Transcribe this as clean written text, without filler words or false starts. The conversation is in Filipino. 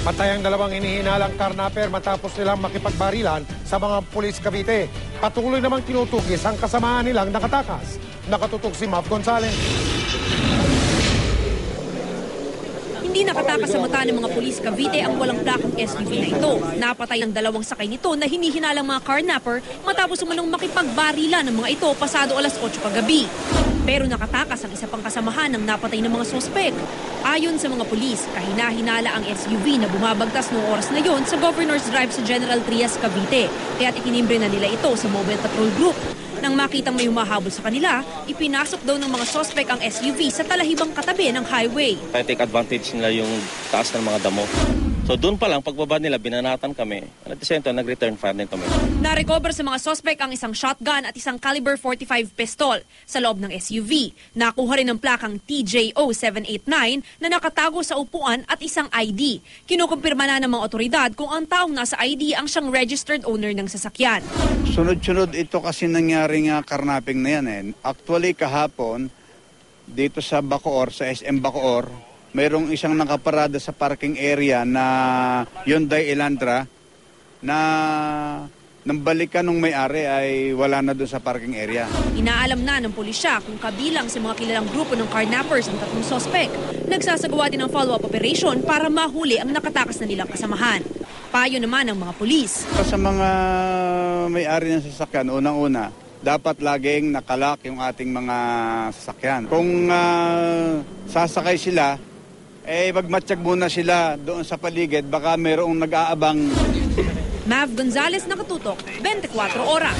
Patay ang dalawang inihinalang karnaper matapos nilang makipagbarilan sa mga pulis Cavite. Patuloy namang tinutugis ang kasamahan nilang nakatakas. Nakatutok si Mav Gonzales. Hindi nakatakas sa mata ng mga pulis Cavite ang walang plakang SUV na ito. Napatay ang dalawang sakay nito na hinihinalang mga carnapper matapos umanong makipagbarilan ng mga ito pasado alas 8 kagabi. Pero nakatakas ang isa pang kasamahan ng napatay ng mga sospek. Ayon sa mga pulis, kahina-hinala ang SUV na bumabagtas noong oras na yon sa Governor's Drive sa General Trias, Cavite. Kaya't itinimbre na nila ito sa Mobile Patrol Group. Nang makitang may humahabol sa kanila, ipinasok daw ng mga sospek ang SUV sa talahibang katabi ng highway. I take advantage nila yung taas ng mga damo. So doon pa lang, pagbaba nila, binanatan kami. At the same time, nag-return fire din kami. Na-recover sa mga sospek ang isang shotgun at isang caliber 45 pistol sa loob ng SUV. Nakuha rin ang plakang TJO 789 na nakatago sa upuan at isang ID. Kinukumpirma na ng mga otoridad kung ang taong nasa ID ang siyang registered owner ng sasakyan. Sunod-sunod ito kasi nangyaring karnaping na yan. Actually kahapon, dito sa Bacoor, sa SM Bacoor, mayroong isang nakaparada sa parking area na Hyundai Elantra na nang balikan nung may-ari ay wala na doon sa parking area. Inaalam na ng pulisya kung kabilang sa mga kilalang grupo ng carnappers ang tatlong sospek. Nagsasagawa din ng follow-up operation para mahuli ang nakatakas na nilang kasamahan. Payo naman ng mga pulis. Sa mga may-ari ng sasakyan, unang-una, dapat laging nakalak yung ating mga sasakyan. Kung sasakay sila, magmatsyag muna sila doon sa paligid, baka mayroong nag-aabang. Mav Gonzales, nakatutok, 24 oras.